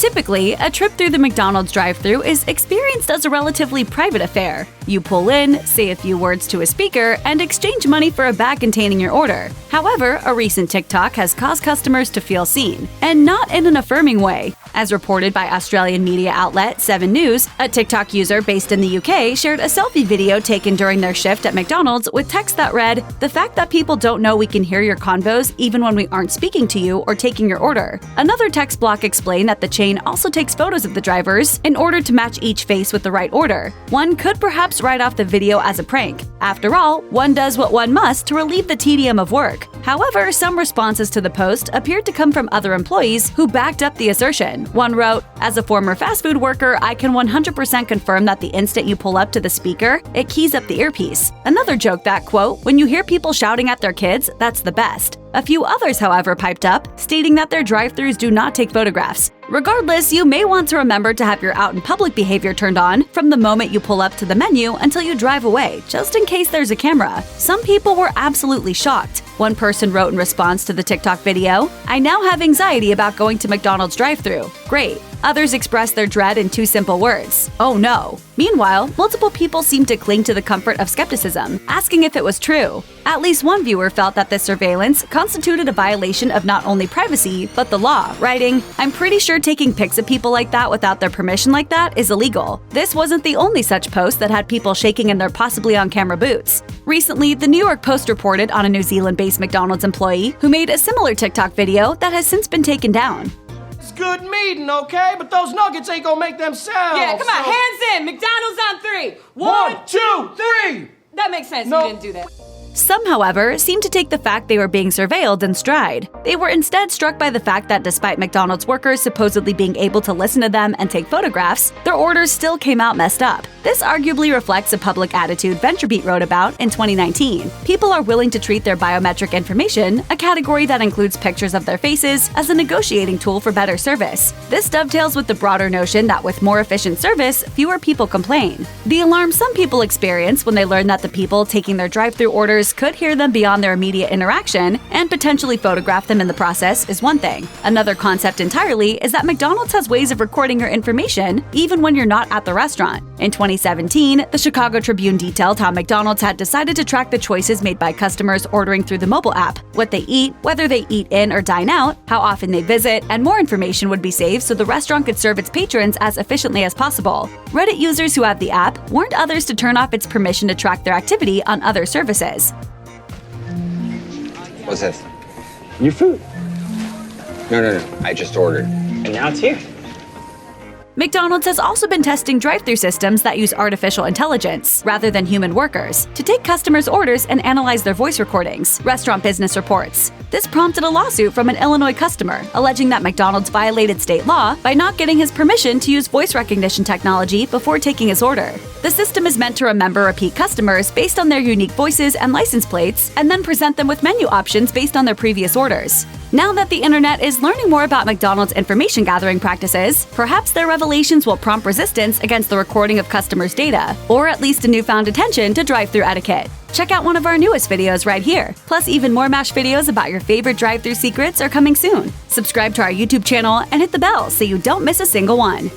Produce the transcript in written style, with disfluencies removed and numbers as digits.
Typically, a trip through the McDonald's drive-thru is experienced as a relatively private affair. You pull in, say a few words to a speaker, and exchange money for a bag containing your order. However, a recent TikTok has caused customers to feel seen, and not in an affirming way. As reported by Australian media outlet 7 News, a TikTok user based in the UK shared a selfie video taken during their shift at McDonald's with text that read, "The fact that people don't know we can hear your convos even when we aren't speaking to you or taking your order." Another text block explained that the chain also takes photos of the drivers in order to match each face with the right order. One could perhaps write off the video as a prank. After all, one does what one must to relieve the tedium of work. However, some responses to the post appeared to come from other employees who backed up the assertion. One wrote, "As a former fast food worker, I can 100% confirm that the instant you pull up to the speaker, it keys up the earpiece." Another joked that, quote, "When you hear people shouting at their kids, that's the best." A few others, however, piped up, stating that their drive-thrus do not take photographs. Regardless, you may want to remember to have your out-in-public behavior turned on from the moment you pull up to the menu until you drive away, just in case there's a camera. Some people were absolutely shocked. One person wrote in response to the TikTok video, "I now have anxiety about going to McDonald's drive-thru. Great." Others expressed their dread in 2 simple words, "Oh no." Meanwhile, multiple people seemed to cling to the comfort of skepticism, asking if it was true. At least one viewer felt that this surveillance constituted a violation of not only privacy, but the law, writing, "I'm pretty sure taking pics of people like that without their permission like that is illegal." This wasn't the only such post that had people shaking in their possibly on-camera boots. Recently, the New York Post reported on a New Zealand-based McDonald's employee who made a similar TikTok video that has since been taken down. It's good meeting, okay? But those nuggets ain't gonna make them sound. Yeah, come on, hands in. McDonald's on 3. 1, 2, 3. That makes sense. No. You didn't do that. Some, however, seemed to take the fact they were being surveilled in stride. They were instead struck by the fact that despite McDonald's workers supposedly being able to listen to them and take photographs, their orders still came out messed up. This arguably reflects a public attitude VentureBeat wrote about in 2019. People are willing to treat their biometric information, a category that includes pictures of their faces, as a negotiating tool for better service. This dovetails with the broader notion that with more efficient service, fewer people complain. The alarm some people experience when they learn that the people taking their drive-thru orders could hear them beyond their immediate interaction and potentially photograph them in the process is one thing. Another concept entirely is that McDonald's has ways of recording your information even when you're not at the restaurant. In 2017, the Chicago Tribune detailed how McDonald's had decided to track the choices made by customers ordering through the mobile app, what they eat, whether they eat in or dine out, how often they visit, and more information would be saved so the restaurant could serve its patrons as efficiently as possible. Reddit users who have the app warned others to turn off its permission to track their activity on other services. What's this? Your food. No. I just ordered. And now it's here. McDonald's has also been testing drive-thru systems that use artificial intelligence, rather than human workers, to take customers' orders and analyze their voice recordings, Restaurant Business reports. This prompted a lawsuit from an Illinois customer, alleging that McDonald's violated state law by not getting his permission to use voice recognition technology before taking his order. The system is meant to remember repeat customers based on their unique voices and license plates, and then present them with menu options based on their previous orders. Now that the internet is learning more about McDonald's information gathering practices, perhaps their revelations will prompt resistance against the recording of customers' data, or at least a newfound attention to drive-thru etiquette. Check out one of our newest videos right here. Plus, even more MASH videos about your favorite drive-thru secrets are coming soon. Subscribe to our YouTube channel and hit the bell so you don't miss a single one.